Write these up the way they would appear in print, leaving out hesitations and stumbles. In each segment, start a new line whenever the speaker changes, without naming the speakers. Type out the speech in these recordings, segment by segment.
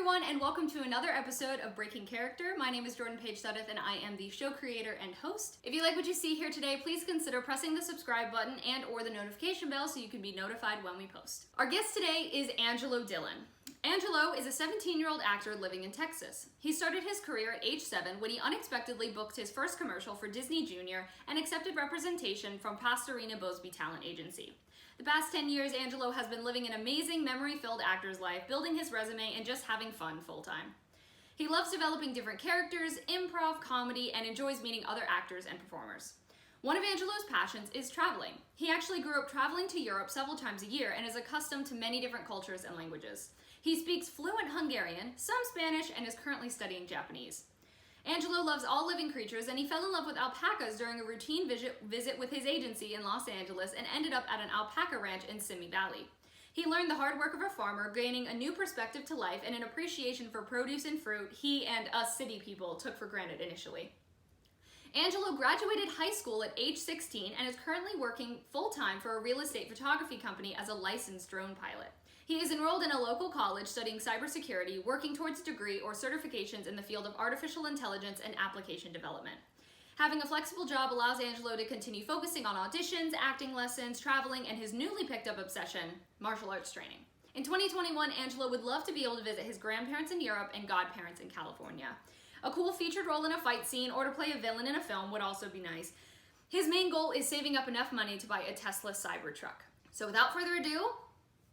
everyone, and welcome to another episode of Breaking Character. My name is Jordan-Paige, and I am the show creator and host. If you like what you see here today, please consider pressing the subscribe button and or the notification bell so you can be notified when we post. Our guest today is Angelo Dylen. Angelo is a 17-year-old actor living in Texas. He started his career at age 7 when he unexpectedly booked his first commercial for Disney Junior and accepted representation from Pastorina Bosby Talent Agency. The past 10 years, Angelo has been living an amazing, memory-filled actor's life, building his resume and just having fun full-time. He loves developing different characters, improv, comedy, and enjoys meeting other actors and performers. One of Angelo's passions is traveling. He actually grew up traveling to Europe several times a year and is accustomed to many different cultures and languages. He speaks fluent Hungarian, some Spanish, and is currently studying Japanese. Angelo loves all living creatures, and he fell in love with alpacas during a routine visit with his agency in Los Angeles and ended up at an alpaca ranch in Simi Valley. He learned the hard work of a farmer, gaining a new perspective to life and an appreciation for produce and fruit he and us city people took for granted initially. Angelo graduated high school at age 16 and is currently working full-time for a real estate photography company as a licensed drone pilot. He is enrolled in a local college studying cybersecurity, working towards a degree or certifications in the field of artificial intelligence and application development. Having a flexible job allows Angelo to continue focusing on auditions, acting lessons, traveling, and his newly picked up obsession, martial arts training. In 2021, Angelo would love to be able to visit his grandparents in Europe and godparents in California. A cool featured role in a fight scene or to play a villain in a film would also be nice. His main goal is saving up enough money to buy a Tesla Cybertruck. So without further ado,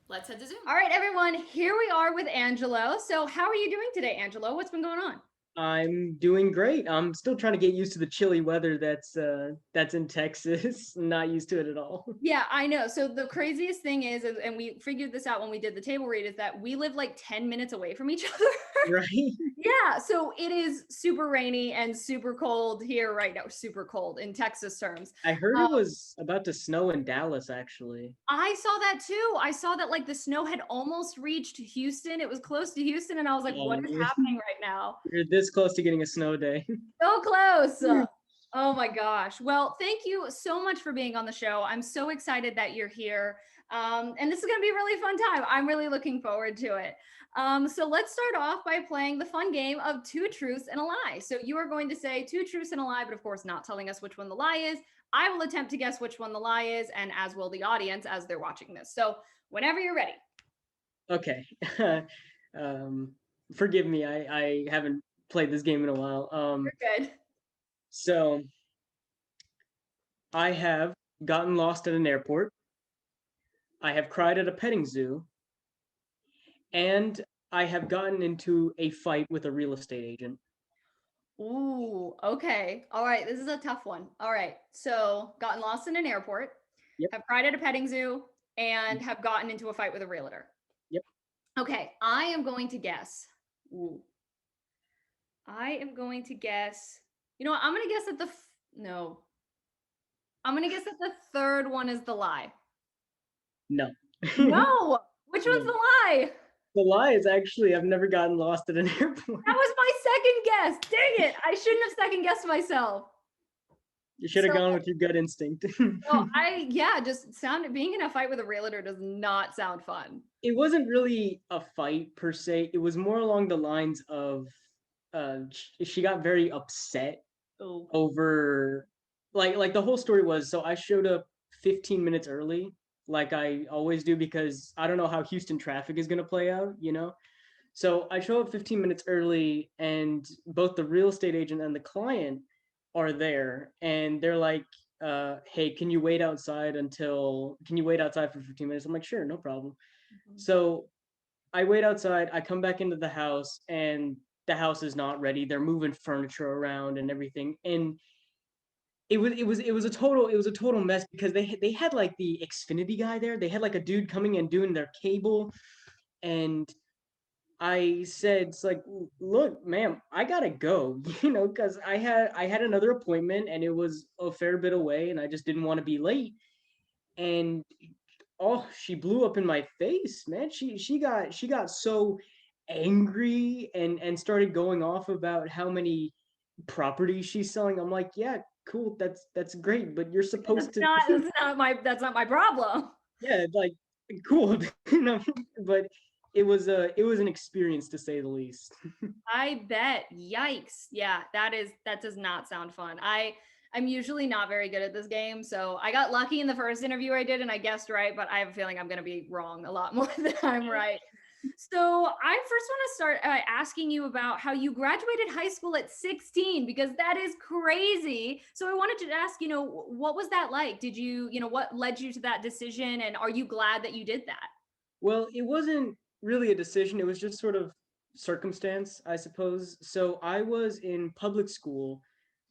let's head to Zoom. All right, everyone, here we are with Angelo. So how are you doing today, Angelo? What's been going on?
I'm doing great. I'm still trying to get used to the chilly weather that's in Texas. Not used to it at all.
Yeah, I know. So the craziest thing is, and we figured this out when we did the table read, is that we live like 10 minutes away from each other.
Right?
Yeah, so it is super rainy and super cold here right now. Super cold in Texas terms.
I heard it was about to snow in Dallas, actually.
I saw that too. I saw that like the snow had almost reached Houston. It was close to Houston, and I was like, what is happening right now?
You're this close to getting a snow day.
So close. Oh my gosh. Well, thank you so much for being on the show. I'm so excited that you're here. And this is going to be a really fun time. I'm really looking forward to it. So let's start off by playing the fun game of 2 truths and a lie. So you are going to say 2 truths and a lie, but of course not telling us which one the lie is. I will attempt to guess which one the lie is, and as will the audience as they're watching this. So whenever you're ready.
Okay. Forgive me. I haven't played this game in a while.
You're good.
So I have gotten lost at an airport. I have cried at a petting zoo. And I have gotten into a fight with a real estate agent.
Ooh, okay. All right. This is a tough one. All right. So gotten lost in an airport,
Yep.
have cried at a petting zoo, and have gotten into a fight with a realtor.
Yep.
Okay. I am going to guess. Ooh. I am going to guess. You know what? I'm going to guess that no. I'm going to guess that the third one is the lie.
No.
No. Which one's the lie?
The lie is actually I've never gotten lost at an airport.
That was my second guess. Dang it. I shouldn't have second guessed myself.
You should have gone with your gut instinct.
Well, being in a fight with a realtor does not sound fun.
It wasn't really a fight per se. It was more along the lines of she got very upset over like the whole story was, so I showed up 15 minutes early, like I always do, because I don't know how Houston traffic is going to play out, you know? So I show up 15 minutes early, and both the real estate agent and the client are there, and they're like, hey, can you wait outside for 15 minutes? I'm like, sure, no problem. Mm-hmm. So I wait outside, I come back into the house, and the house is not ready. They're moving furniture around and everything. And it was a total mess, because they had like the Xfinity guy there. They had like a dude coming and doing their cable, and I said, it's like, look, ma'am, I gotta go, because I had another appointment, and it was a fair bit away, and I just didn't want to be late. And she blew up in my face, man. She got so angry and started going off about how many properties she's selling. I'm like, yeah, cool, that's great, but you're supposed
that's not my problem.
Yeah, like, cool. But it was an experience to say the least.
I bet. Yikes. Yeah, that does not sound fun. I'm usually not very good at this game, so I got lucky in the first interview I did and I guessed right, but I have a feeling I'm going to be wrong a lot more than I'm right. So, I first want to start asking you about how you graduated high school at 16 because that is crazy. So, I wanted to ask, what was that like? Did you, what led you to that decision and are you glad that you did that?
Well, it wasn't really a decision, it was just sort of circumstance, I suppose. So I was in public school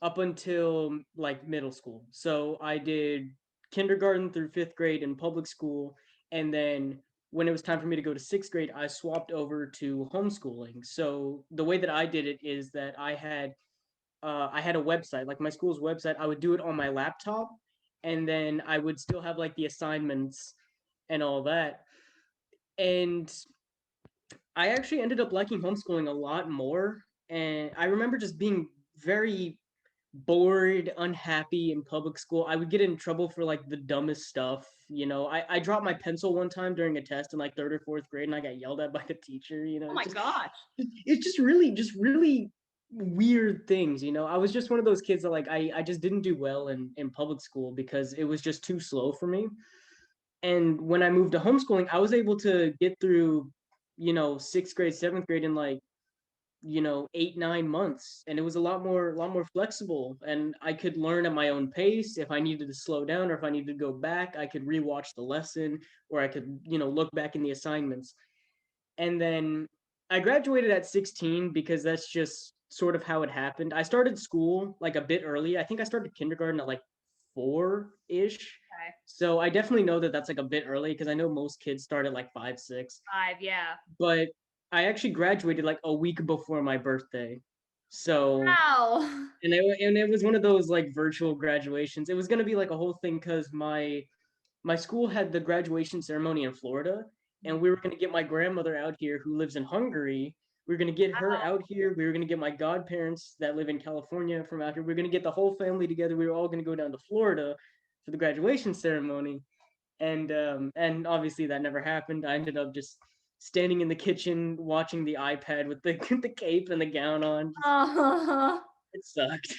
up until like middle school. So I did kindergarten through 5th grade in public school, and then when it was time for me to go to 6th grade, I swapped over to homeschooling. So the way that I did it is that I had a website, like my school's website. I would do it on my laptop, and then I would still have like the assignments and all that. And I actually ended up liking homeschooling a lot more. And I remember just being very bored, unhappy in public school. I would get in trouble for like the dumbest stuff. I dropped my pencil one time during a test in like 3rd or 4th grade and I got yelled at by the teacher.
Oh my gosh.
It's just really weird things. I was just one of those kids that like I just didn't do well in public school because it was just too slow for me. And when I moved to homeschooling, I was able to get through, 6th grade, 7th grade in like, 8, 9 months. And it was a lot more flexible. And I could learn at my own pace. If I needed to slow down or if I needed to go back, I could rewatch the lesson or I could, look back in the assignments. And then I graduated at 16 because that's just sort of how it happened. I started school like a bit early. I think I started kindergarten at like 4-ish.
Okay.
So I definitely know that that's like a bit early because I know most kids start at like 5, 6.
5, yeah.
But I actually graduated like a week before my birthday. So
Wow.
and it was one of those like virtual graduations. It was gonna be like a whole thing because my school had the graduation ceremony in Florida, and we were going to get my grandmother out here who lives in Hungary. We were going to get her out here. We were going to get my godparents that live in California from out here. We were going to get the whole family together. We were all going to go down to Florida for the graduation ceremony. And obviously that never happened. I ended up just standing in the kitchen watching the iPad with the the cape and the gown on.
Uh,
It sucked.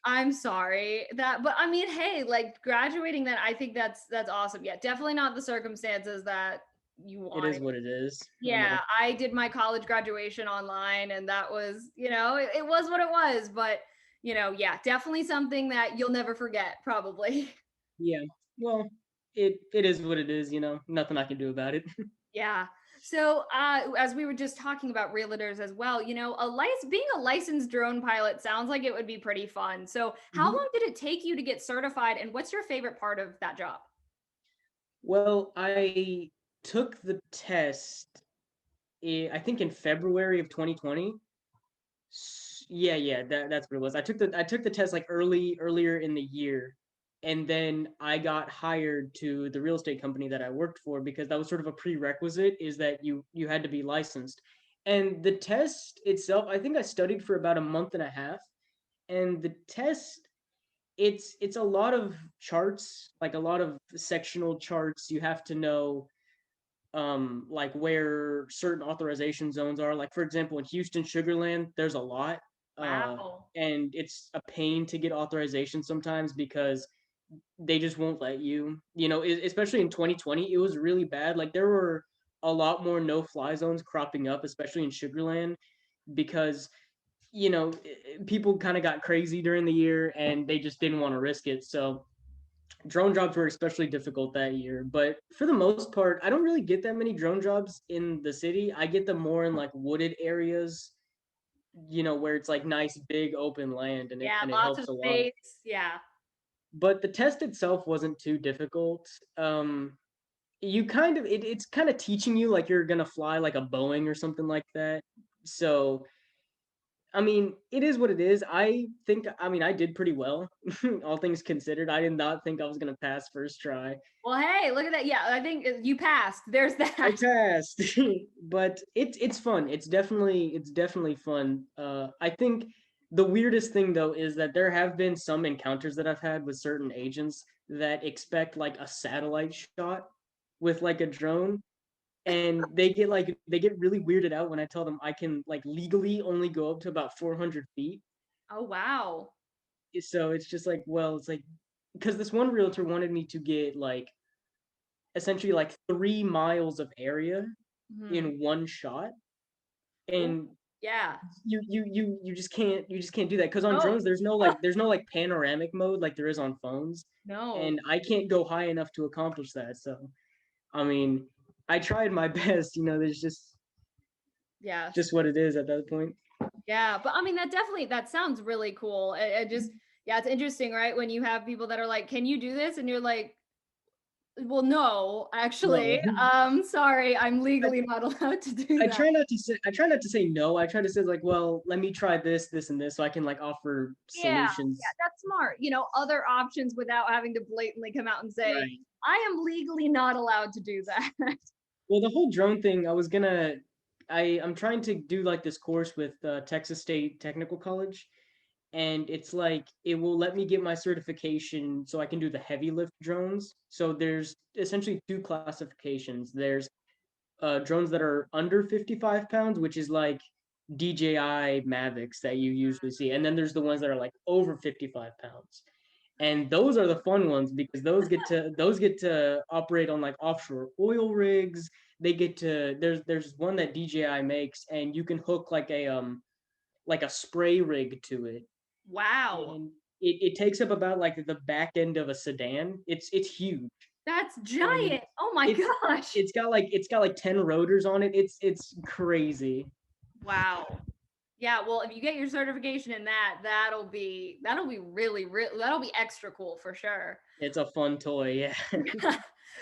I'm sorry that, but I mean, hey, like graduating that, I think that's awesome. Yeah, definitely not the circumstances that you
It is
wanted.
what it is. I
Yeah,
know.
I did my college graduation online, and that was, it was what it was. But yeah, definitely something that you'll never forget, probably.
Yeah. Well, it is what it is, Nothing I can do about it.
Yeah. So, as we were just talking about realtors as well, being a licensed drone pilot sounds like it would be pretty fun. So, how
Mhm.
long did it take you to get certified, and what's your favorite part of that job?
Well, I took the test, I think in February of 2020. Yeah, yeah, that's what it was. I took the test like earlier in the year, and then I got hired to the real estate company that I worked for because that was sort of a prerequisite is that you had to be licensed. And the test itself, I think I studied for about a month and a half, and the test it's a lot of charts, like a lot of sectional charts. You have to know like where certain authorization zones are. Like for example, in Houston Sugarland, there's a lot. Uh
Wow.
and it's a pain to get authorization sometimes because they just won't let you. Especially in 2020, it was really bad. Like there were a lot more no-fly zones cropping up, especially in Sugarland, because people kind of got crazy during the year and they just didn't want to risk it. So drone jobs were especially difficult that year. But for the most part, I don't really get that many drone jobs in the city. I get them more in like wooded areas, where it's like nice big open land and it
Yeah,
and it
lots
helps
of
a lot.
space. Yeah.
But the test itself wasn't too difficult. It's kind of teaching you like you're gonna fly like a Boeing or something like that. So I mean, it is what it is. I did pretty well, all things considered. I did not think I was gonna pass first try.
Well, hey, look at that. Yeah, I think you passed. There's
I
that.
passed, but it's fun. It's definitely fun. I think the weirdest thing though is that there have been some encounters that I've had with certain agents that expect like a satellite shot with like a drone. and they get really weirded out when I tell them I can like legally only go up to about 400 feet.
Oh, wow.
So it's just like, well, it's like because this one realtor wanted me to get like essentially like 3 miles of area
Mhm.
in one shot,
Oh,
and
yeah.
you just can't do that because on
No,
drones there's no like panoramic mode like there is on phones,
no.
and I can't go high enough to accomplish that. So I mean, I tried my best. You know, there's
Yes.
just what it is at that point.
Yeah, but I mean that sounds really cool. It just yeah, it's interesting, right? When you have people that are like, "Can you do this?" and you're like, "Well, no,
No,
actually. Sorry, I'm
I,
legally not allowed to do that."
I try not to say no. I try to say like, well, let me try this, this, and this, so I can like offer
Yeah, yeah,
solutions.
that's smart. Other options without having to blatantly come out and say,
Right.
"I am legally not allowed to do that."
Well, the whole drone thing, I'm trying to do like this course with Texas State Technical College, and it's like it will let me get my certification so I can do the heavy lift drones. So there's essentially two classifications. There's drones that are under 55 pounds, which is like DJI Mavics that you usually see, and then there's the ones that are like over 55 pounds. And those are the fun ones because those get to operate on like offshore oil rigs. They get to there's one that DJI makes, and you can hook like a spray rig to it,
Wow.
and it takes up about like the back end of a sedan. It's huge,
That's
and
giant. Oh my
it's
gosh.
it's got like 10 rotors on it. It's crazy.
Wow. Yeah, well, if you get your certification in that, that'll be really that'll be extra cool for sure.
It's a fun toy, yeah.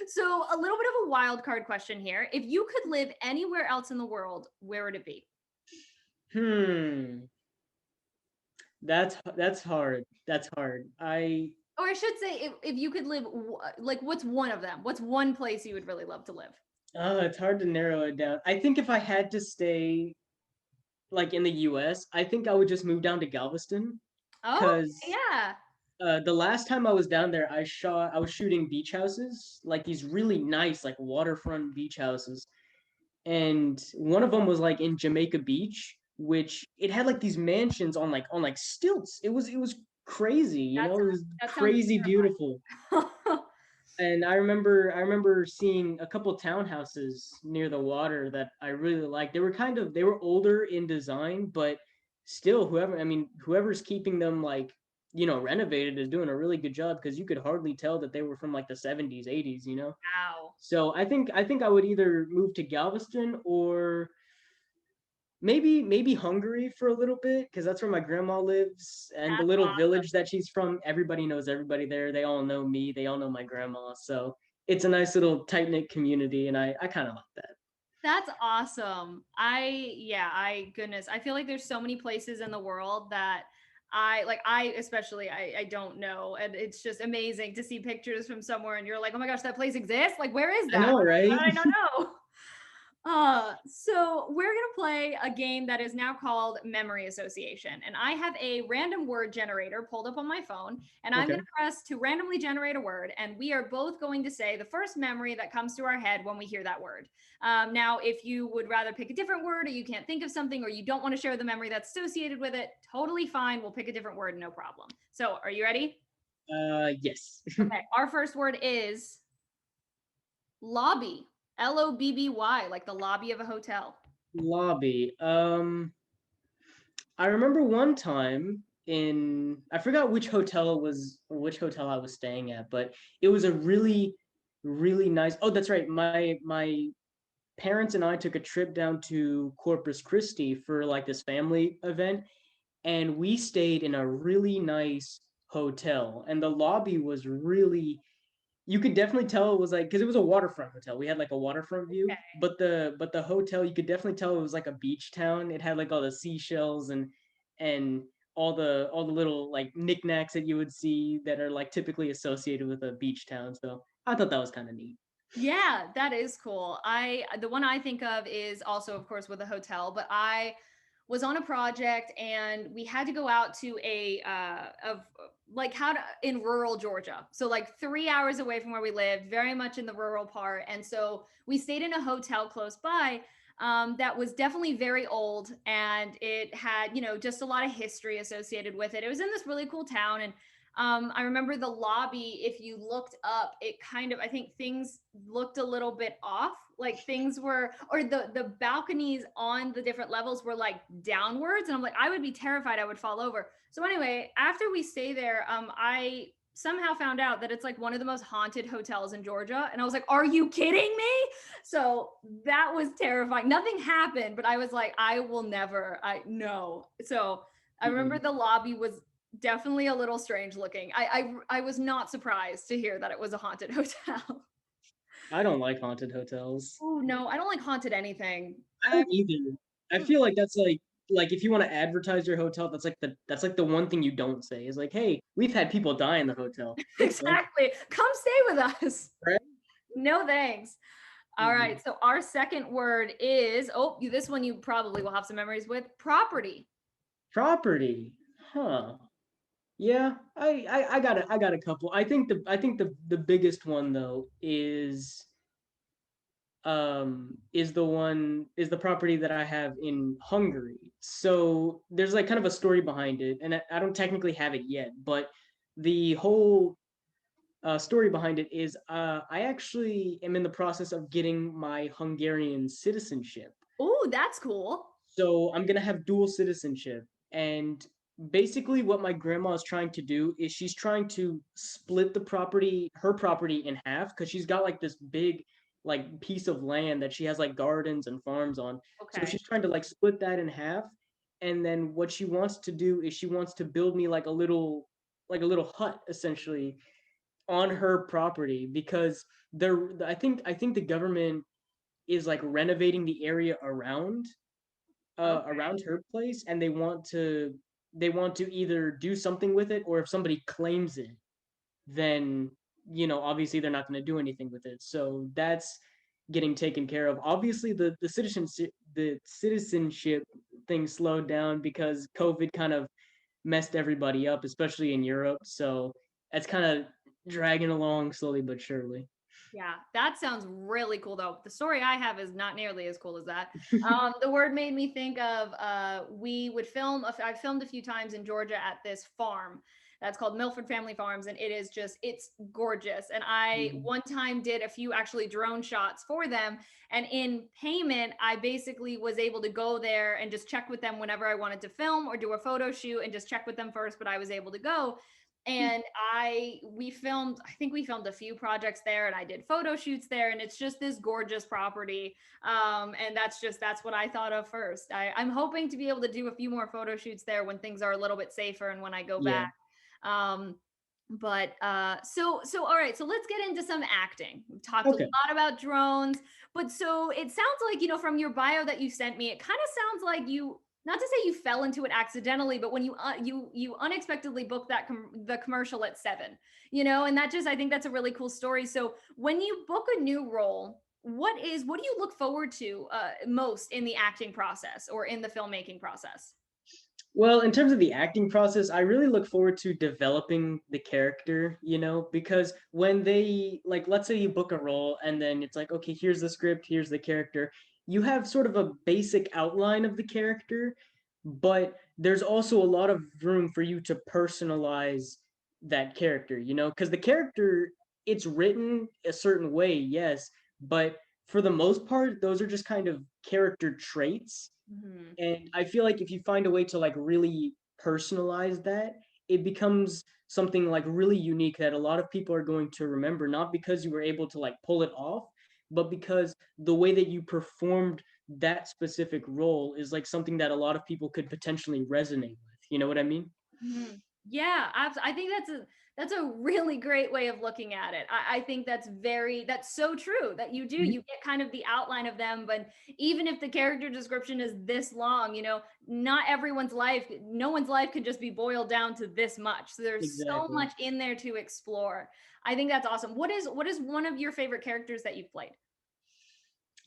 So, a little bit of a wild card question here. If you could live anywhere else in the world, where would it be?
Hmm. That's hard. That's hard.
Or I should say, if you could live, like, what's one of them? What's one place you would really love to live?
It's hard to narrow it down. I think if I had to stay like in the US, I think I would just move down to Galveston
Oh,
because
yeah.
the last time I was down there, I was shooting beach houses, like these really nice like waterfront beach houses. And one of them was like in Jamaica Beach, which it had like these mansions on like stilts. It was crazy, you know, it was
That sounds
crazy beautiful.
terrifying.
And I remember seeing a couple townhouses near the water that I really liked. They were older in design, but still whoever's keeping them like, you know, renovated is doing a really good job because you could hardly tell that they were from like the 70s, 80s, you know.
Wow.
So I think I would either move to Galveston or maybe Hungary for a little bit because that's where my grandma lives, and the
That's
little
awesome.
village that she's from, everybody knows everybody there. They all know me, they all know my grandma. So it's a nice little tight-knit community, and I kind of like that.
That's awesome. Goodness, I feel like there's so many places in the world that I especially, I don't know. And it's just amazing to see pictures from somewhere and you're like, oh my gosh, that place exists. Like, where is
I
that?
know, right?
I don't know. So we're gonna play a game that is now called memory association. And I have a random word generator pulled up on my phone, and I'm gonna
Okay.
press to randomly generate a word, and we are both going to say the first memory that comes to our head when we hear that word. Now, if you would rather pick a different word, or you can't think of something, or you don't want to share the memory that's associated with it, totally fine. We'll pick a different word, no problem. So, are you ready?
Yes.
Okay, our first word is lobby. LOBBY, like the lobby of a hotel.
Lobby. I remember one time I forgot which hotel it was or which hotel I was staying at, but it was a really nice. Oh, that's right. My parents and I took a trip down to Corpus Christi for like this family event, and we stayed in a really nice hotel. And the lobby was really, you could definitely tell it was like, because it was a waterfront hotel. We had like a waterfront view, but the hotel, you could definitely tell it was like a beach town. It had like all the seashells and all the little like knickknacks that you would see that are like typically associated with a beach town. So I thought that was kind of neat.
Yeah, that is cool. The one I think of is also, of course, with a hotel, but was on a project and we had to go out to a of like how to in rural Georgia. So like 3 hours away from where we lived, very much in the rural part. And so we stayed in a hotel close by that was definitely very old and it had, you know, just a lot of history associated with it. It was in this really cool town and I remember the lobby, if you looked up, it kind of, I think things looked a little bit off. Like things were, or the balconies on the different levels were like downwards. And I'm like, I would be terrified I would fall over. So anyway, after we stay there, I somehow found out that it's like one of the most haunted hotels in Georgia. And I was like, are you kidding me? So that was terrifying. Nothing happened, but I was like, I will never, I no. So I remember
Mhm.
the lobby was definitely a little strange looking. I was not surprised to hear that it was a haunted hotel.
I don't like haunted hotels.
Oh no, I don't like haunted anything.
I don't either. I
Mm,
feel like that's like if you want to advertise your hotel, that's like the one thing you don't say is like, hey, we've had people die in the hotel. It's fun,
exactly. Come stay with us.
right?
No thanks. All
Mhm.
right. So our second word is this one you probably will have some memories with property.
Property. Huh. Yeah, I got a couple. I think the biggest one though is the property that I have in Hungary. So there's like kind of a story behind it, and I don't technically have it yet, but the whole story behind it is I actually am in the process of getting my Hungarian citizenship.
Oh, that's cool.
So I'm gonna have dual citizenship, and basically what my grandma is trying to do is she's trying to split her property in half, because she's got like this big like piece of land that she has like gardens and farms on. So
Okay.
she's trying to like split that in half, and then what she wants to do is she wants to build me like a little hut essentially on her property, because I think the government is like renovating the area
Okay.
around her place, and they want to either do something with it, or if somebody claims it, then obviously they're not going to do anything with it. So that's getting taken care of. Obviously the citizenship thing slowed down because COVID kind of messed everybody up, especially in Europe. So that's kind of dragging along slowly but surely.
Yeah, that sounds really cool though. The story I have is not nearly as cool as that. The word made me think of we would film. I've filmed a few times in Georgia at this farm that's called Milford Family Farms, and it's gorgeous. And I
Mhm.
one time did a few actually drone shots for them, and in payment, I basically was able to go there and just check with them whenever I wanted to film or do a photo shoot, and just check with them first. But I was able to go and I think we filmed a few projects there and I did photo shoots there and it's just this gorgeous property and that's what I thought of first. I'm hoping to be able to do a few more photo shoots there when things are a little bit safer and when I go
Yeah.
back. um so all right, so let's get into some acting. We've talked a
Okay.
lot about drones, but so it sounds like, from your bio that you sent me, it kind of sounds like you, not to say you fell into it accidentally, but when you unexpectedly booked the commercial at 7, and that just, I think that's a really cool story. So when you book a new role, what do you look forward to most in the acting process or in the filmmaking process?
Well, in terms of the acting process, I really look forward to developing the character, because when like, let's say you book a role and then it's like, okay, here's the script, here's the character. You have sort of a basic outline of the character, but there's also a lot of room for you to personalize that character, because the character, it's written a certain way, yes, but for the most part, those are just kind of character traits,
Mhm.
and I feel like if you find a way to like really personalize that, it becomes something like really unique that a lot of people are going to remember, not because you were able to like pull it off, but because the way that you performed that specific role is like something that a lot of people could potentially resonate with. You know what I mean?
Mhm. Yeah, I think that's a really great way of looking at it. I think that's so true that
Mhm.
you get kind of the outline of them, but even if the character description is this long, not everyone's life, no one's life could just be boiled down to this much. So there's so
Exactly.
much in there to explore. I think that's awesome. What is one of your favorite characters that you've played?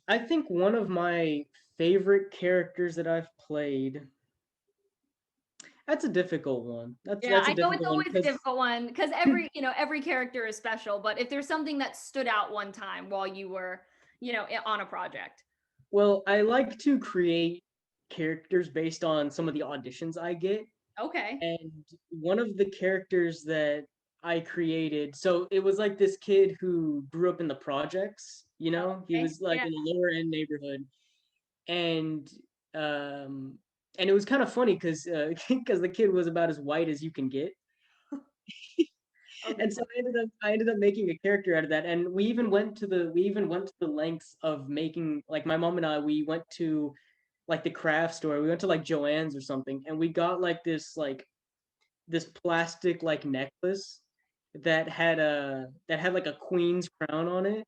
I think one of my favorite characters that I've played. That's a difficult one.
Yeah,
That's a
I know it's
difficult one
always a
because
difficult one because every character is special, but if there's something that stood out one time while you were, on a project.
well, I like to create characters based on some of the auditions I get.
Okay.
And one of the characters that I created, so it was like this kid who grew up in the projects, he
Okay.
was like
Yeah.
in a lower end neighborhood. And um and it was kind of funny because because the kid was about as white as you can get.
Okay.
And so I ended up making a character out of that. And we even went to the lengths of making, like, my mom and I, we went to like the craft store. We went to like Joann's or something, and we got like this plastic like necklace that had like a queen's crown on it,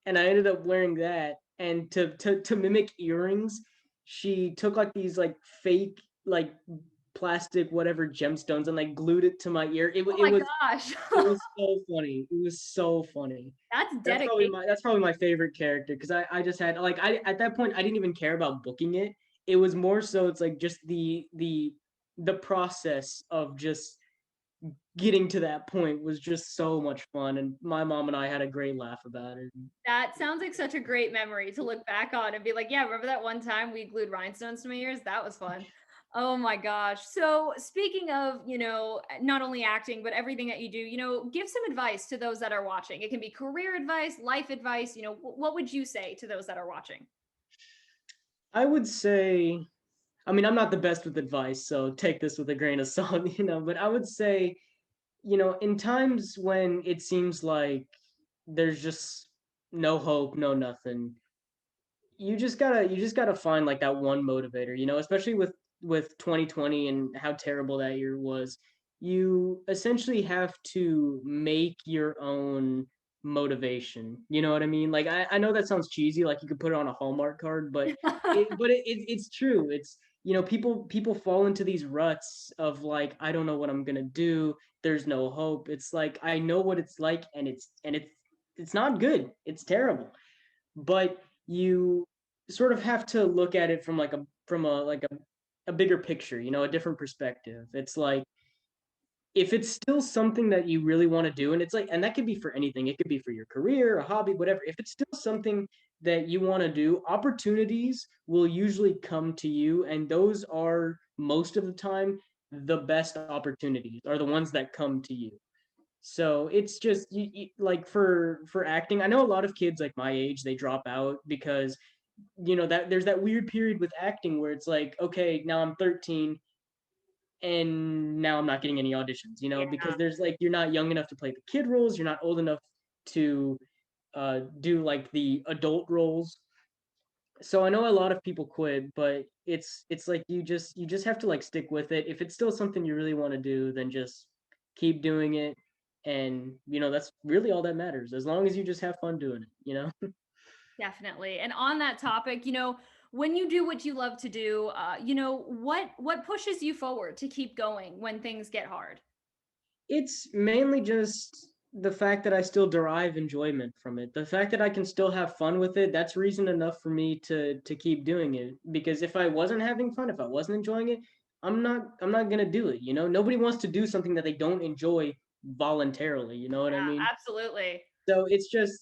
and I ended up wearing that. And to mimic earrings, she took like these like fake like plastic whatever gemstones and like glued it to my ear. It wa-
Oh
it
my
was
gosh.
it was so funny. It was so funny.
That's
That's probably
dedication.
my that's probably my favorite character because I just had like I at that point I didn't even care about booking it. It was more so it's like just the process of just getting to that point was just so much fun, and my mom and I had a great laugh about it.
That sounds like such a great memory to look back on and be like, yeah, remember that one time we glued rhinestones to my ears? That was fun. Oh my gosh. So, speaking of, not only acting, but everything that you do, give some advice to those that are watching. It can be career advice, life advice. What would you say to those that are watching?
I would say, I mean, I'm not the best with advice, so take this with a grain of salt, but I would say, in times when it seems like there's just no hope, no nothing, you just gotta find like that one motivator, especially with 2020 and how terrible that year was. You essentially have to make your own motivation. You know what I mean? Like I know that sounds cheesy, like you could put it on a Hallmark card, but it's true. It's people fall into these ruts of like, I don't know what I'm gonna do. There's no hope. It's like I know what it's like, and it's not good. It's terrible. But you sort of have to look at it from a bigger picture, a different perspective. It's like if it's still something that you really want to do, and it's like, and that could be for anything. It could be for your career, a hobby, whatever. If it's still something that you want to do, opportunities will usually come to you, and those are most of the time the best opportunities are the ones that come to you. So it's just like for acting. I know a lot of kids like my age, they drop out because that there's that weird period with acting where it's like, okay, now I'm 13 and now I'm not getting any auditions,
Yeah.
because there's like you're not young enough to play the kid roles, you're not old enough to do like the adult roles. So I know a lot of people quit, but it's like you just have to like stick with it. If it's still something you really want to do, then just keep doing it. And that's really all that matters. As long as you just have fun doing it.
Definitely. And on that topic, when you do what you love to do, what pushes you forward to keep going when things get hard?
It's mainly just the fact that I still derive enjoyment from it. The fact that I can still have fun with it, that's reason enough for me to keep doing it. Because if I wasn't having fun, if I wasn't enjoying it, I'm not gonna do it. Nobody wants to do something that they don't enjoy voluntarily, you know what I mean?
Absolutely.
So it's just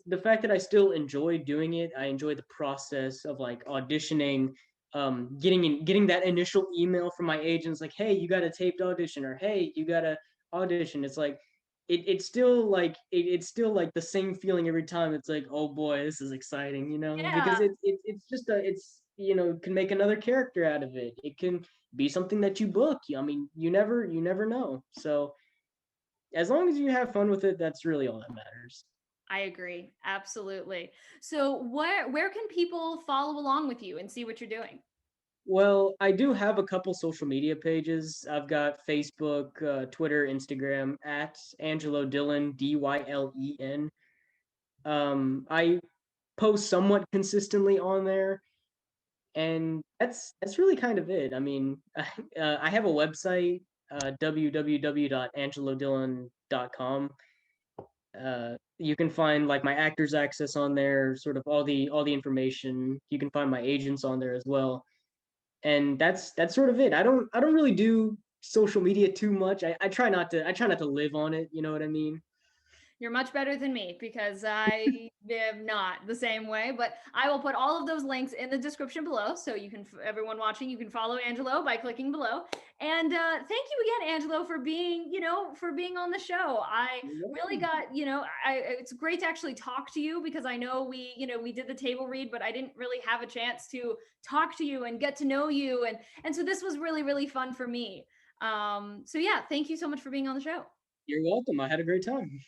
the fact that I still enjoy doing it. I enjoy the process of like auditioning, getting that initial email from my agents like, hey, you got a taped audition, or hey, you got a audition. It's like it's still like the same feeling every time. It's like, oh boy, this is exciting,
Yeah.
because it's just can make another character out of it. It can be something that you book. I mean, you never know. So as long as you have fun with it, that's really all that matters.
I agree. Absolutely. So where can people follow along with you and see what you're doing?
Well, I do have a couple social media pages. I've got Facebook, Twitter, Instagram at Angelo Dylen, Dylen. I post somewhat consistently on there, and that's really kind of it. I mean, I have a website, www.angelodylen.com. You can find like my actors access on there, sort of all the information. You can find my agents on there as well, and that's sort of it. I don't really do social media too much. I try not to. I try not to live on it. You know what I mean?
You're much better than me because I am not the same way, but I will put all of those links in the description below. So you can, everyone watching, you can follow Angelo by clicking below. And thank you again, Angelo, for being, for being on the show. I really got, it's great to actually talk to you because I know we did the table read, but I didn't really have a chance to talk to you and get to know you. And so this was really, really fun for me. So yeah, thank you so much for being on the show.
You're welcome. I had a great time.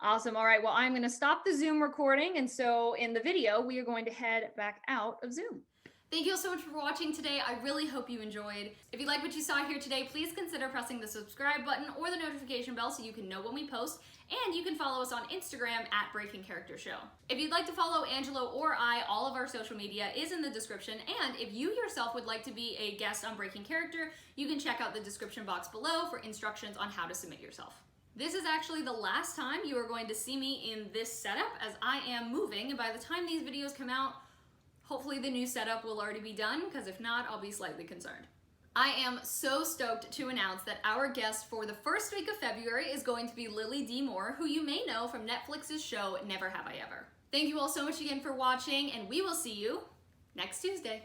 Awesome. All right. Well, I'm going to stop the Zoom recording. And so in the video, we are going to head back out of Zoom. Thank you all so much for watching today. I really hope you enjoyed. If you like what you saw here today, please consider pressing the subscribe button or the notification bell so you can know when we post. And you can follow us on Instagram at Breaking Character Show. If you'd like to follow Angelo or I, all of our social media is in the description. And if you yourself would like to be a guest on Breaking Character, you can check out the description box below for instructions on how to submit yourself. This is actually the last time you are going to see me in this setup as I am moving, and by the time these videos come out, hopefully the new setup will already be done, because if not, I'll be slightly concerned. I am so stoked to announce that our guest for the first week of February is going to be Lily D. Moore, who you may know from Netflix's show Never Have I Ever. Thank you all so much again for watching, and we will see you next Tuesday.